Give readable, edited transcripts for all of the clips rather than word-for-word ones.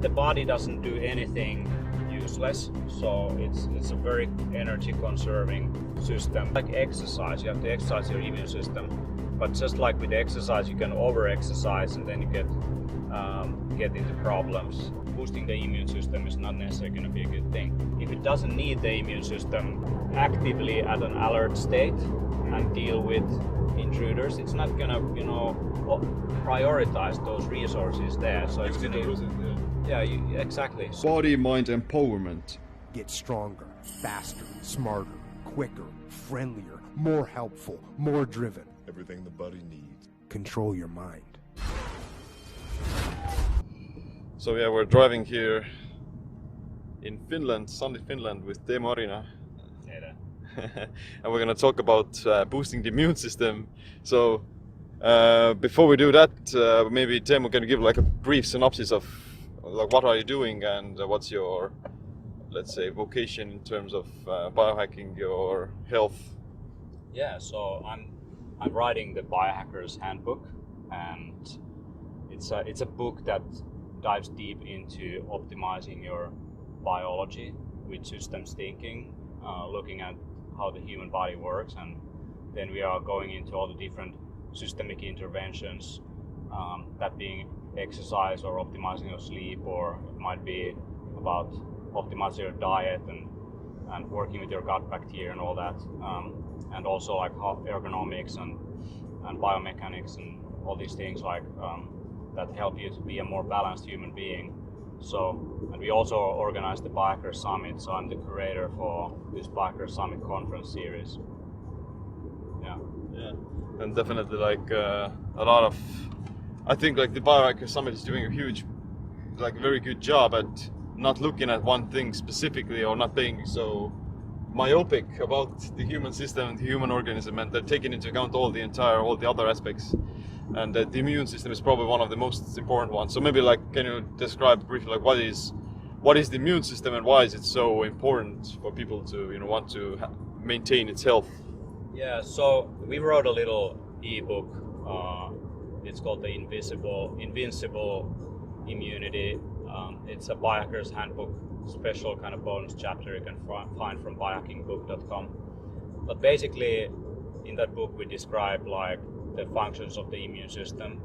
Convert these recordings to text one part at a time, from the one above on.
the body doesn't do anything useless, so it's a very energy conserving system. Like exercise, you have to exercise your immune system, but just like with exercise, you can over exercise and then you get into problems. Boosting the immune system is not necessarily going to be a good thing. If it doesn't need the immune system actively at an alert state and deal with intruders, it's not going to, prioritize those resources there. So it's going to lose it. Yeah, exactly. Body mind empowerment. Get stronger, faster, smarter, quicker, friendlier, more helpful, more driven. Everything the body needs. Control your mind. So yeah, we're driving here in Finland, sunny Finland, with Teemu Arina. And we're gonna talk about boosting the immune system. So before we do that, maybe Teemu can give like a brief synopsis of like what are you doing and what's your, let's say, vocation in terms of biohacking your health. Yeah, so I'm writing the Biohacker's Handbook, and it's a book that dives deep into optimizing your biology with systems thinking, looking at how the human body works, and then we are going into all the different systemic interventions, that being exercise or optimizing your sleep, or it might be about optimizing your diet and working with your gut bacteria and all that, and also like ergonomics and biomechanics and all these things like that help you to be a more balanced human being. So, and we also organize the Biohacker Summit, so I'm the curator for this Biohacker Summit conference series. Yeah, and definitely like a lot of, I think like the Biohacker Summit is doing a huge, like very good job at not looking at one thing specifically, or not being so myopic about the human system and the human organism, and they're taking into account all the other aspects. And the immune system is probably one of the most important ones. So maybe like, can you describe briefly like what is the immune system and why is it so important for people to want to maintain its health? Yeah, so we wrote a little ebook. It's called the Invincible Immunity. It's a Biohacker's Handbook, special kind of bonus chapter you can find from biohackingbook.com. But basically, in that book we describe like the functions of the immune system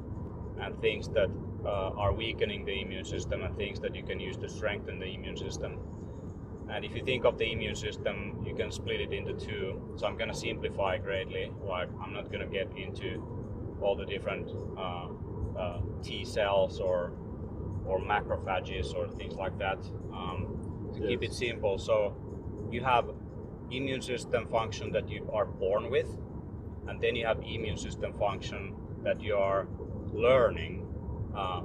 and things that are weakening the immune system and things that you can use to strengthen the immune system. And if you think of the immune system, you can split it into two. So I'm going to simplify greatly. Like I'm not going to get into all the different T cells or macrophages or things like that. To keep it simple, so you have immune system function that you are born with, and then you have immune system function that you are learning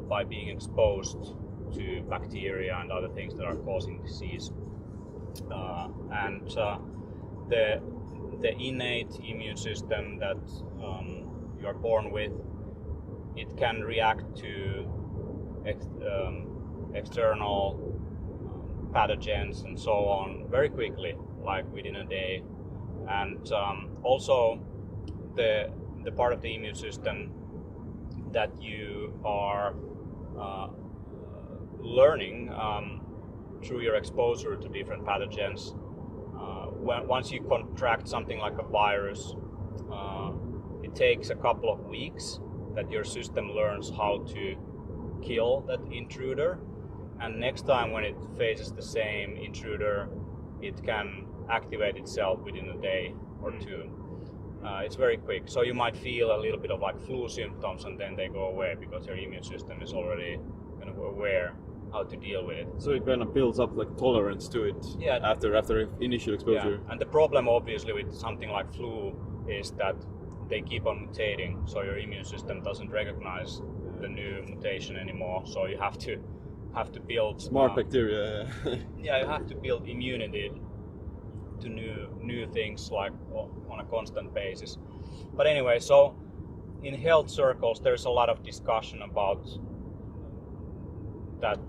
by being exposed to bacteria and other things that are causing disease. And the innate immune system that you are born with, it can react to external pathogens and so on very quickly, like within a day. And also the part of the immune system that you are learning through your exposure to different pathogens. Once you contract something like a virus, it takes a couple of weeks that your system learns how to kill that intruder, and next time when it faces the same intruder, it can activate itself within a day or two. It's very quick, so you might feel a little bit of like flu symptoms and then they go away because your immune system is already kind of aware how to deal with it. So it kind of builds up like tolerance to it. Yeah. After initial exposure. Yeah. And the problem obviously with something like flu is that they keep on mutating, so your immune system doesn't recognize the new mutation anymore. So you have to build smart bacteria. Yeah, you have to build immunity to new things like on a constant basis. But anyway, so in health circles there's a lot of discussion about that,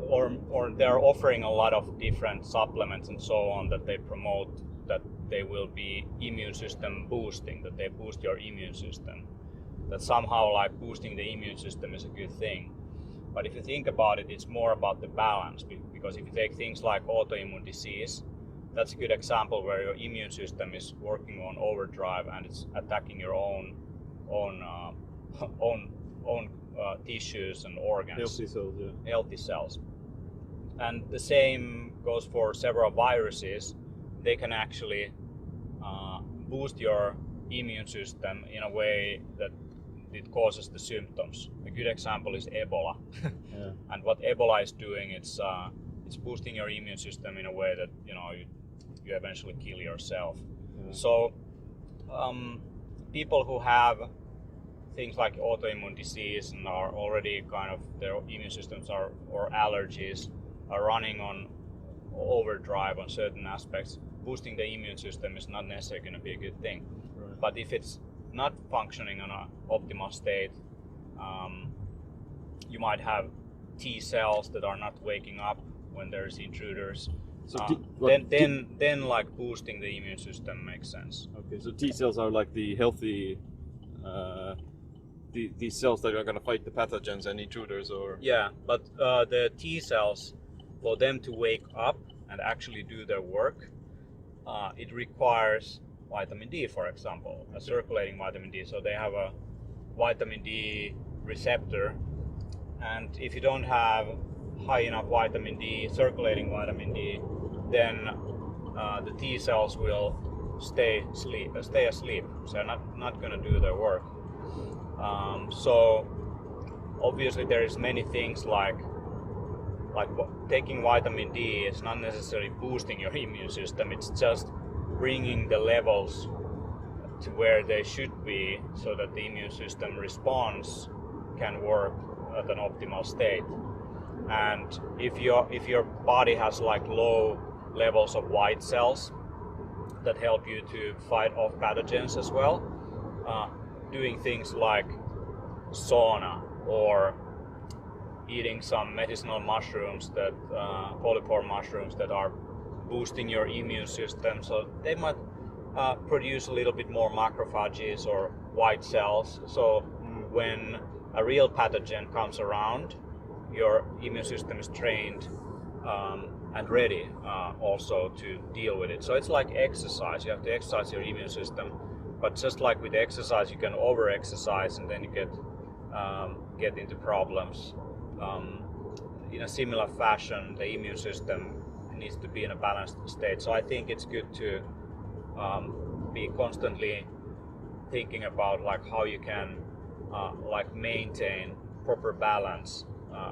or they're offering a lot of different supplements and so on that they promote that they will be immune system boosting, that they boost your immune system, that somehow like boosting the immune system is a good thing. But if you think about it, it's more about the balance, because if you take things like autoimmune disease, that's a good example where your immune system is working on overdrive and it's attacking your own tissues and organs. Healthy cells, yeah. Healthy cells. And the same goes for several viruses. They can actually boost your immune system in a way that it causes the symptoms. A good example is Ebola. Yeah. And what Ebola is doing, it's boosting your immune system in a way that you eventually kill yourself. Yeah. So people who have things like autoimmune disease and are already kind of their immune systems or allergies are running on overdrive on certain aspects, boosting the immune system is not necessarily going to be a good thing. Right. But if it's not functioning on an optimal state, you might have T cells that are not waking up when there's intruders. So then like boosting the immune system makes sense. Okay, so T cells are like the healthy, these cells that are going to fight the pathogens and intruders, or Yeah, but the T cells, for them to wake up and actually do their work, it requires vitamin D, for example, a circulating vitamin D. So they have a vitamin D receptor, and if you don't have high enough vitamin D, circulating vitamin D, then the T cells will stay asleep. So they're not going to do their work. So obviously there is many things like taking vitamin D is not necessarily boosting your immune system. It's just bringing the levels to where they should be so that the immune system response can work at an optimal state. And if your body has like low levels of white cells that help you to fight off pathogens as well, doing things like sauna or eating some medicinal mushrooms, that polypore mushrooms that are boosting your immune system, so they might produce a little bit more macrophages or white cells. So when a real pathogen comes around, your immune system is trained and ready also to deal with it. So it's like exercise. You have to exercise your immune system, but just like with exercise, you can over-exercise and then you get into problems. In a similar fashion, the immune system needs to be in a balanced state. So I think it's good to be constantly thinking about like how you can like maintain proper balance.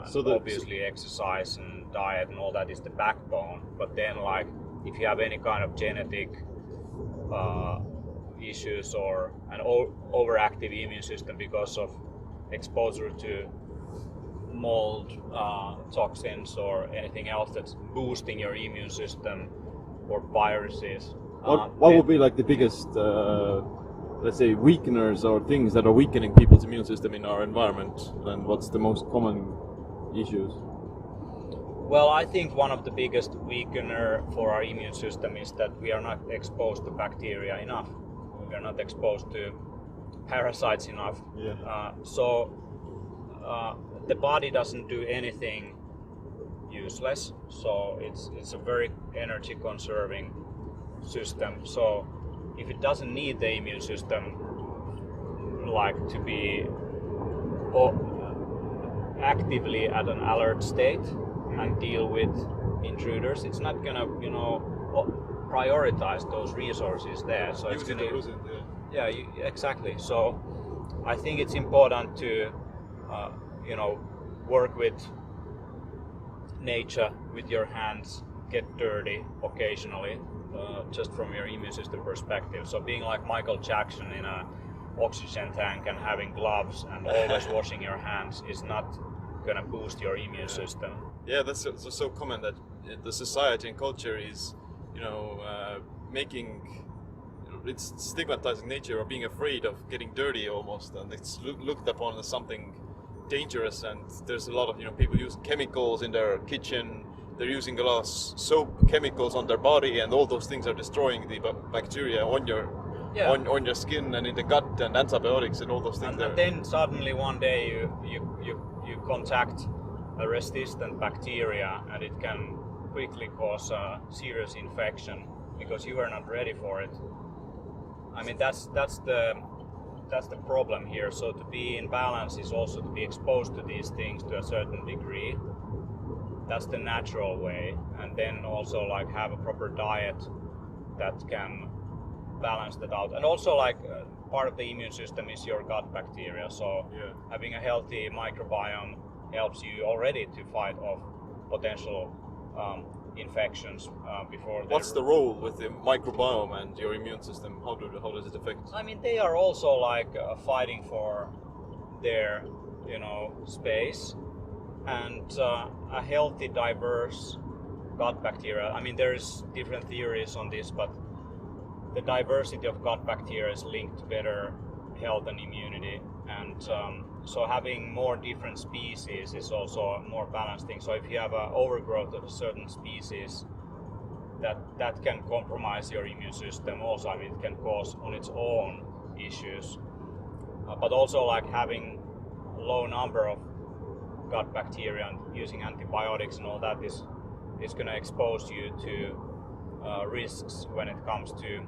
So obviously exercise and diet and all that is the backbone, but then like if you have any kind of genetic issues or an overactive immune system because of exposure to mold, toxins or anything else that's boosting your immune system, or viruses. what would be like the biggest, let's say, weakeners or things that are weakening people's immune system in our environment, and what's the most common issues? Well, I think one of the biggest weakener for our immune system is that we are not exposed to bacteria enough. We are not exposed to parasites enough. Yeah. So the body doesn't do anything useless. So it's a very energy conserving system. So if it doesn't need the immune system like to be actively at an alert state and deal with intruders, it's not gonna prioritize those resources there. So it's gonna lose it, exactly. So I think it's important to work with nature, with your hands, get dirty occasionally, just from your immune system perspective. So being like Michael Jackson in a oxygen tank and having gloves and always washing your hands is not gonna boost your immune system. Yeah, that's so common that the society and culture is, it's stigmatizing nature or being afraid of getting dirty almost, and it's looked upon as something dangerous. And there's a lot of people use chemicals in their kitchen. They're using a lot of soap chemicals on their body, and all those things are destroying the bacteria on your skin and in the gut, and antibiotics and all those things. And then suddenly one day you contact a resistant bacteria, and it can quickly cause a serious infection because you are not ready for it. I mean, that's the problem here. So to be in balance is also to be exposed to these things to a certain degree. That's the natural way, and then also like have a proper diet that can balance that out. And also like part of the immune system is your gut bacteria. So having a healthy microbiome helps you already to fight off potential infections before. What's the role with the microbiome and your immune system? How does it affect? I mean, they are also like fighting for their, space, and a healthy, diverse gut bacteria. I mean, there's different theories on this, but the diversity of gut bacteria is linked to better health and immunity, and so having more different species is also a more balanced thing. So if you have an overgrowth of a certain species, that can compromise your immune system also. I mean, it can cause on its own issues, but also like having a low number of gut bacteria and using antibiotics and all that is going to expose you to risks when it comes to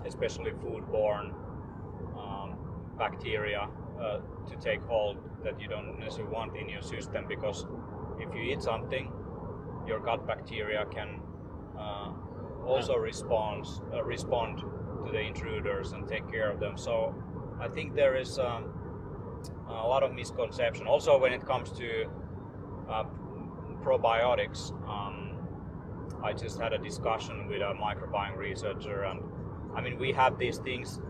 especially foodborne bacteria to take hold that you don't necessarily want in your system, because if you eat something, your gut bacteria can also respond to the intruders and take care of them. So I think there is a lot of misconception. Also when it comes to probiotics, I just had a discussion with a microbiome researcher, and I mean, we have these things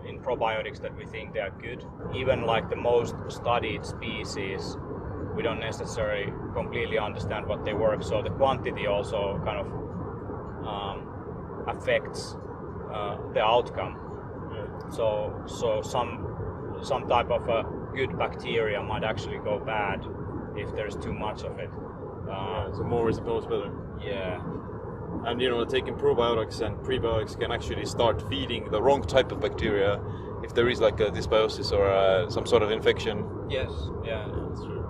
in probiotics that we think they are good. Even like the most studied species, we don't necessarily completely understand what they work. So the quantity also kind of affects the outcome. So some type of a good bacteria might actually go bad if there's too much of it. So more is always better. Yeah. And taking probiotics and prebiotics can actually start feeding the wrong type of bacteria if there is like a dysbiosis or some sort of infection. Yes, yeah. That's true.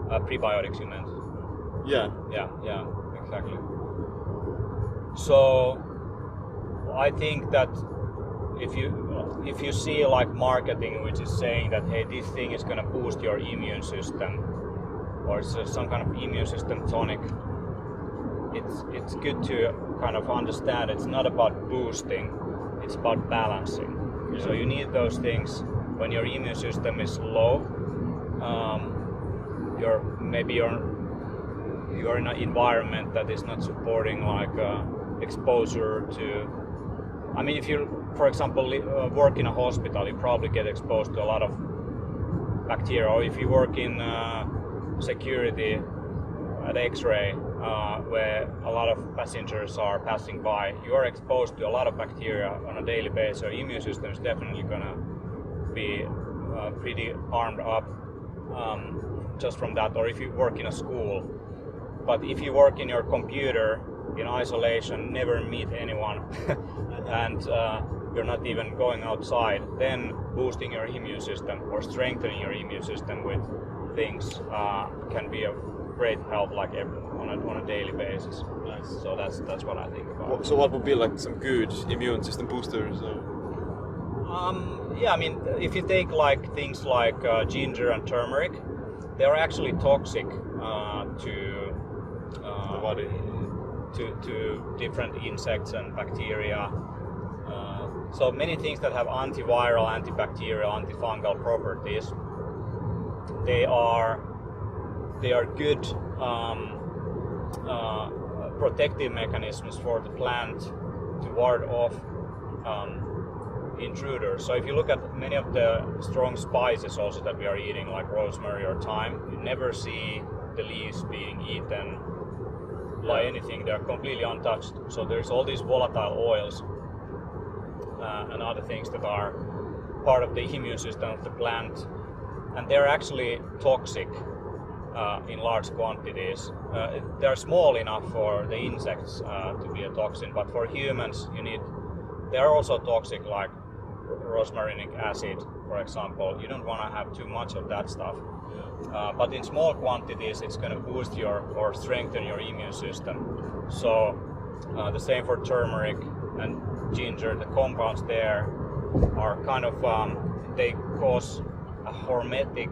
Prebiotics, you meant? Yeah. Yeah, exactly. So I think that if you see like marketing which is saying that, hey, this thing is going to boost your immune system, or it's some kind of immune system tonic, it's good to kind of understand it's not about boosting, it's about balancing. Yeah. So you need those things when your immune system is low. You're in an environment that is not supporting like exposure to. I mean, if you, for example, work in a hospital, you probably get exposed to a lot of bacteria. Or if you work in security at X-ray, where a lot of passengers are passing by, you are exposed to a lot of bacteria on a daily basis. So immune system is definitely gonna be pretty armed up just from that. Or if you work in a school, but if you work in your computer in isolation, never meet anyone, and you're not even going outside, then boosting your immune system or strengthening your immune system with things can be of great help, like on a daily basis. Nice. So that's what I think about. So what would be like some good immune system boosters? Yeah, I mean, if you take like things like ginger and turmeric, they are actually toxic to the body, to different insects and bacteria. So many things that have antiviral, antibacterial, antifungal properties, they are good protective mechanisms for the plant to ward off intruders. So if you look at many of the strong spices also that we are eating, like rosemary or thyme, you never see the leaves being eaten by anything. They're completely untouched. So there's all these volatile oils and other things that are part of the immune system of the plant, and they're actually toxic in large quantities. They're small enough for the insects to be a toxin, but for humans they're also toxic, like rosmarinic acid, for example. You don't want to have too much of that stuff. But in small quantities, it's going to boost or strengthen your immune system. So the same for turmeric and ginger. The compounds there are kind of they cause a hormetic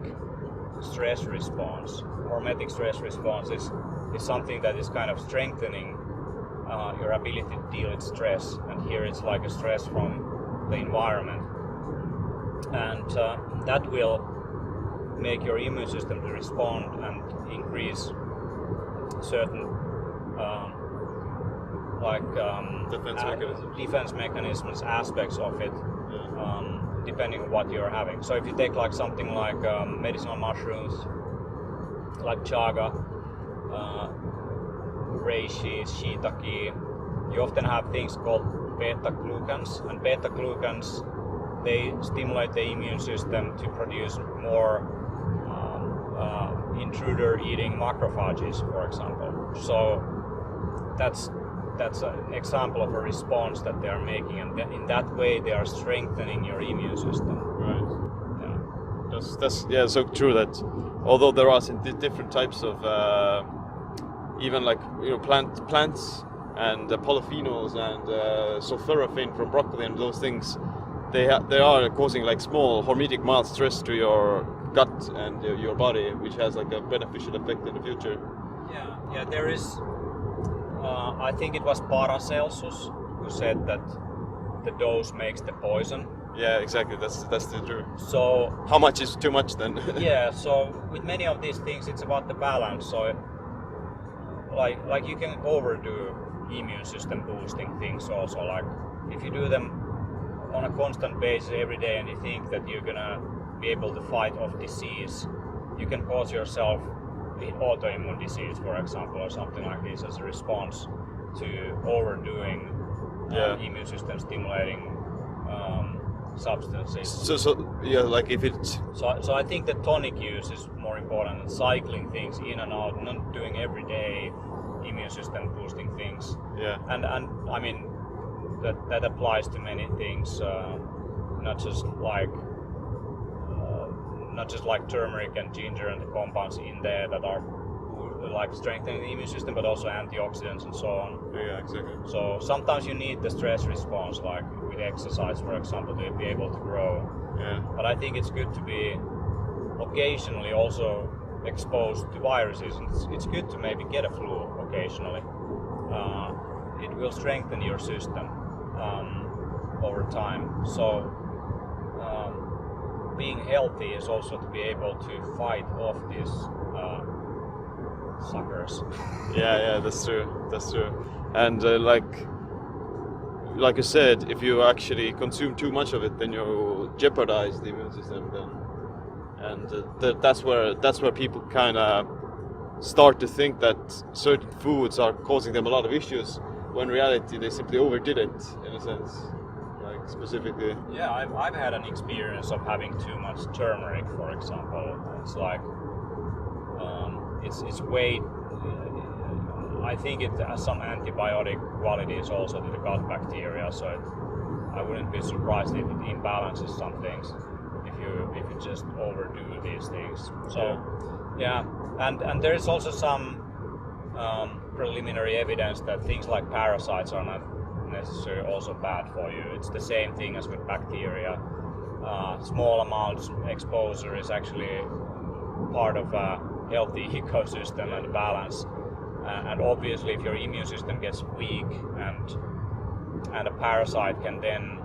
stress response. Hormetic stress response is something that is kind of strengthening your ability to deal with stress, and here it's like a stress from the environment, and that will make your immune system to respond and increase certain defense mechanisms, aspects of it, depending on what you're having. So if you take like something like medicinal mushrooms, like chaga, reishi, shiitake, you often have things called beta-glucans, and beta-glucans, they stimulate the immune system to produce more intruder-eating macrophages, for example. So that's an example of a response that they are making, and in that way they are strengthening your immune system. Right. That's so true that although there are some different types of even like plants and polyphenols and sulforaphane from broccoli and those things, they are causing like small hormetic mild stress to your gut and your body, which has like a beneficial effect in the future. Yeah, there is. I think it was Paracelsus who said that the dose makes the poison. Yeah, exactly. That's the truth. So how much is too much then? Yeah. So with many of these things, it's about the balance. So like you can overdo immune system boosting things also. Like if you do them on a constant basis every day, and you think that you're gonna be able to fight off disease, you can cause yourself autoimmune disease, for example, or something like this as a response to overdoing immune system stimulating substances. So like if it. So I think the tonic use is more important, and cycling things in and out, not doing everyday immune system boosting things. Yeah. And I mean that applies to many things, not just like turmeric and ginger and the compounds in there that are like strengthening the immune system, but also antioxidants and so on. Yeah, exactly. So sometimes you need the stress response, like with exercise, for example, to be able to grow. Yeah. But I think it's good to be occasionally also exposed to viruses. It's good to maybe get a flu occasionally. It will strengthen your system over time. So being healthy is also to be able to fight off these suckers. Yeah, that's true. And like you said, if you actually consume too much of it, then you jeopardize the immune system. Then, and that's where people kind of start to think that certain foods are causing them a lot of issues, when in reality they simply overdid it in a sense. Like specifically. Yeah, I've had an experience of having too much turmeric, for example. It's like it's way. I think it has some antibiotic qualities also to the gut bacteria, so I wouldn't be surprised if it imbalances some things if you just overdo these things. So yeah, and there is also some preliminary evidence that things like parasites are not necessarily also bad for you. It's the same thing as with bacteria. Small amounts exposure is actually part of a healthy ecosystem and balance. And obviously, if your immune system gets weak and a parasite can then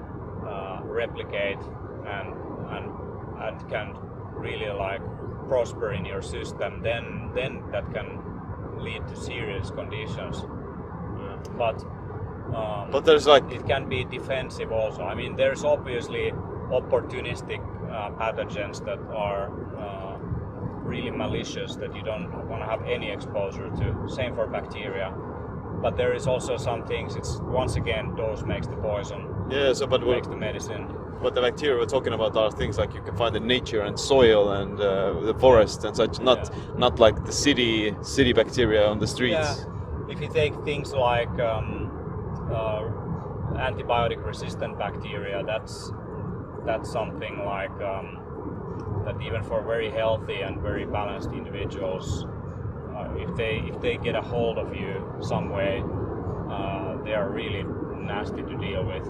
replicate and can really like prosper in your system, then that can lead to serious conditions. But there's like it can be defensive also. I mean, there's obviously opportunistic pathogens that are really malicious that you don't want to have any exposure to. Same for bacteria. But there is also some things. It's once again dose makes the poison. Yeah. So but makes the medicine. But the bacteria we're talking about are things like you can find in nature and soil and the forest and such. Not like the city bacteria on the streets. Yeah. If you take things like antibiotic resistant bacteria, that's something like that even for very healthy and very balanced individuals, if they get a hold of you some way, they are really nasty to deal with.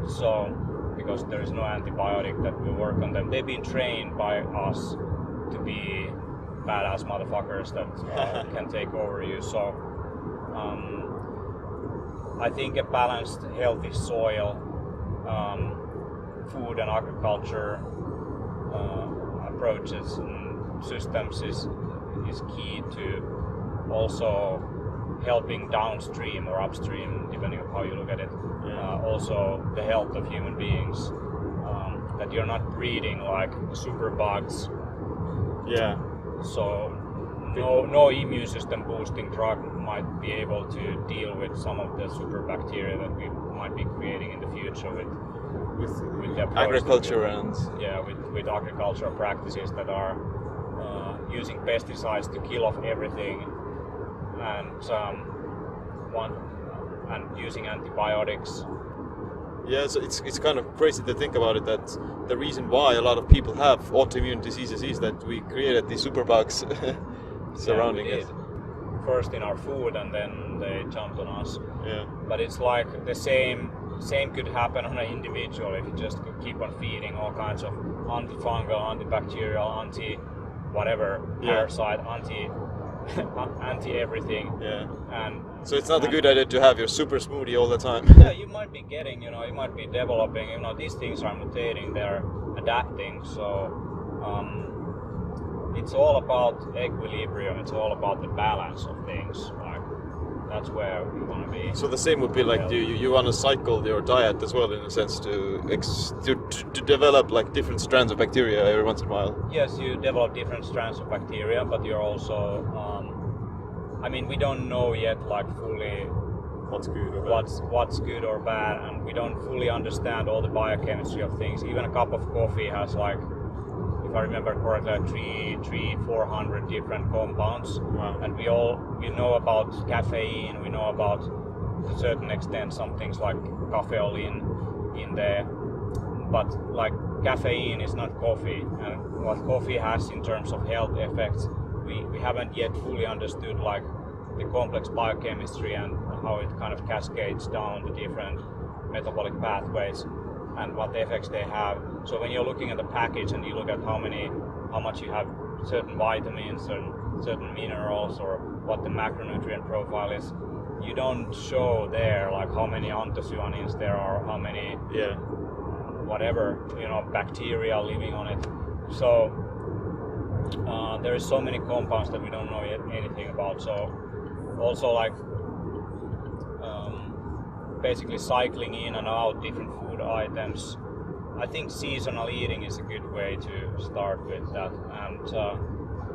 So because there is no antibiotic that will work on them, they've been trained by us to be badass motherfuckers that can take over you. So I think a balanced, healthy soil, food and agriculture approaches and systems is key to also helping downstream or upstream, depending on how you look at it. Also the health of human beings, that you're not breeding like super bugs. Yeah. So no immune system boosting drug might be able to deal with some of the super bacteria that we might be creating in the future with the approach agriculture and with agricultural practices that are using pesticides to kill off everything, and using antibiotics. Yeah, so it's kind of crazy to think about it, that the reason why a lot of people have autoimmune diseases is that we created these superbugs surrounding it. First in our food, and then they jumped on us. Yeah. But it's like the same could happen on an individual if you just keep on feeding all kinds of antifungal, antibacterial, anti-whatever, parasite, anti everything. Yeah. And so it's not a good idea to have your super smoothie all the time. Yeah, you might be getting, you might be developing, these things are mutating, they're adapting. So it's all about equilibrium, it's all about the balance of things. Like, that's where we want to be. So the same would be like you want to cycle your diet as well, in a sense, to develop like different strands of bacteria every once in a while. Yes, you develop different strands of bacteria, but you're also we don't know yet like fully what's good or bad. What's good or bad, and we don't fully understand all the biochemistry of things. Even a cup of coffee has, like, if I remember correctly, 400 different compounds. Wow. And we know about caffeine, we know about, to a certain extent, some things like caffeolin in there, but like caffeine is not coffee, and what coffee has in terms of health effects, we haven't yet fully understood, like, the complex biochemistry and how it kind of cascades down the different metabolic pathways and what the effects they have. So when you're looking at the package and you look at how much you have certain vitamins and certain minerals, or what the macronutrient profile is, you don't show there like how many anthocyanins there are, how many whatever, bacteria living on it. So there is so many compounds that we don't know yet anything about. So also, like, basically cycling in and out different food items. I think seasonal eating is a good way to start with that, and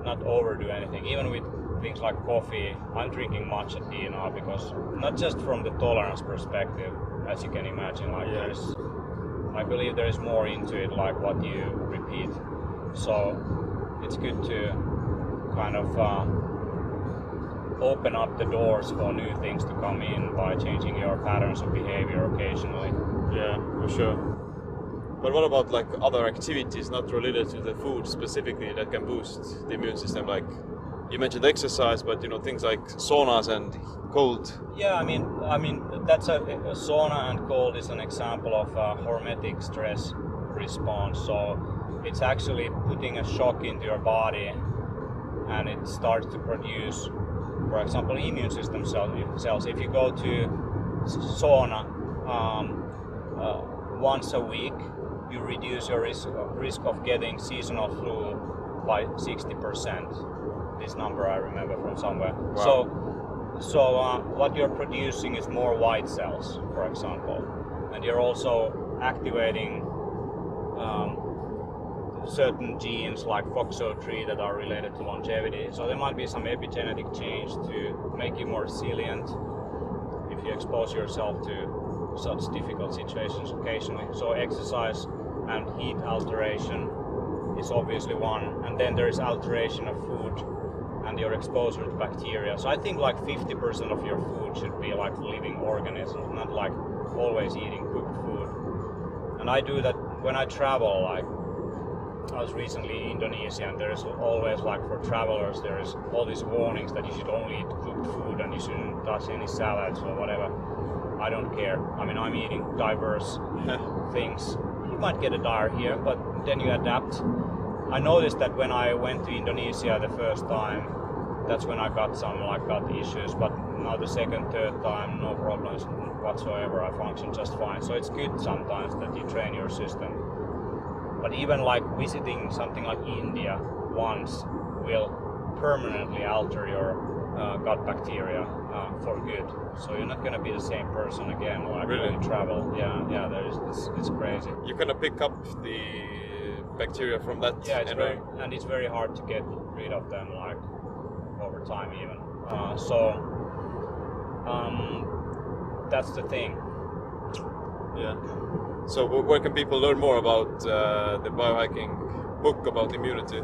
not overdo anything. Even with things like coffee, I'm drinking matcha tea now, because not just from the tolerance perspective, as you can imagine, like I believe there is more into it, like what you repeat. So it's good to kind of open up the doors for new things to come in by changing your patterns of behavior occasionally. Yeah, for sure. But what about like other activities not related to the food specifically that can boost the immune system? Like you mentioned exercise, but things like saunas and cold. Yeah, I mean that's a sauna and cold is an example of a hormetic stress response. So it's actually putting a shock into your body, and it starts to produce, for example, immune system cells. If you go to sauna once a week, you reduce your risk of getting seasonal flu by 60%. This number I remember from somewhere. Wow. So what you're producing is more white cells, for example, and you're also activating certain genes like FOXO3 that are related to longevity. So there might be some epigenetic change to make you more resilient if you expose yourself to such difficult situations occasionally. So exercise and heat alteration is obviously one, and then there is alteration of food and your exposure to bacteria. So I think like 50% of your food should be like living organisms, not like always eating cooked food. And I do that when I travel, like I was recently in Indonesia, and there is always, like, for travelers, there is all these warnings that you should only eat cooked food and you shouldn't touch any salads or whatever. I don't care. I mean, I'm eating diverse things. You might get a diarrhea, but then you adapt. I noticed that when I went to Indonesia the first time, that's when I got some like gut issues, but now the second, third time, no problems whatsoever. I function just fine. So it's good sometimes that you train your system. But even like visiting something like India once will permanently alter your gut bacteria for good. So you're not going to be the same person again. Like Really? when you travel. Yeah. It's crazy. You're gonna pick up the bacteria from that. Yeah, it's very hard to get rid of them, like over time even. That's the thing. Yeah. So where can people learn more about the biohacking book about immunity?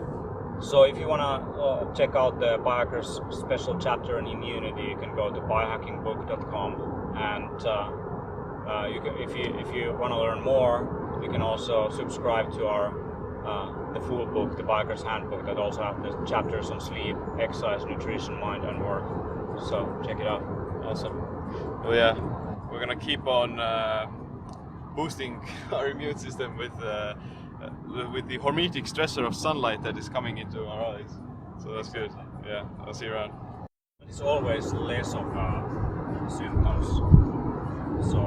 So if you wanna check out the Biohacker's special chapter on immunity, you can go to biohackingbook.com, and you can, if you wanna learn more, you can also subscribe to our the full book, the Biohacker's Handbook, that also have the chapters on sleep, exercise, nutrition, mind, and work. So check it out. Awesome. Well, yeah, we're gonna keep on boosting our immune system with the hormetic stressor of sunlight that is coming into our eyes. So that's good. Yeah, I'll see you around. It's always less of symptoms. So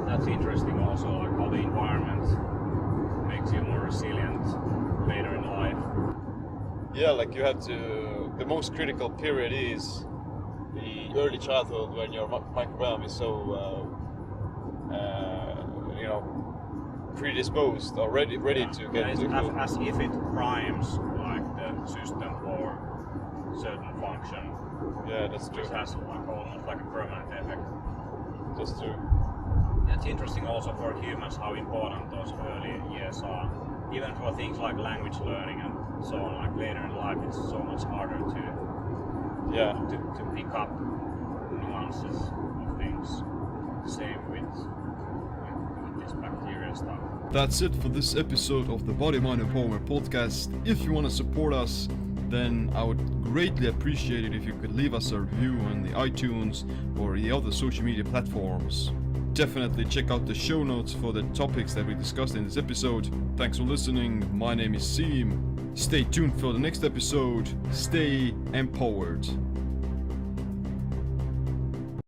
that's interesting also, like how the environment makes you more resilient later in life. Yeah, like you have to. The most critical period is the early childhood when your microbiome is so, predisposed or ready to get. It's as if it primes like the system for certain function. Yeah, that's true. Which has like almost like a permanent effect. That's true. It's interesting also for humans how important those early years are. Even for things like language learning and so on, like later in life it's so much harder to pick up nuances of things. Same with this bacteria stuff. That's it for this episode of the Body, Mind, Empowerment podcast. If you want to support us, then I would greatly appreciate it if you could leave us a review on the iTunes or the other social media platforms. Definitely check out the show notes for the topics that we discussed in this episode. Thanks for listening. My name is Teemu. Stay tuned for the next episode. Stay empowered.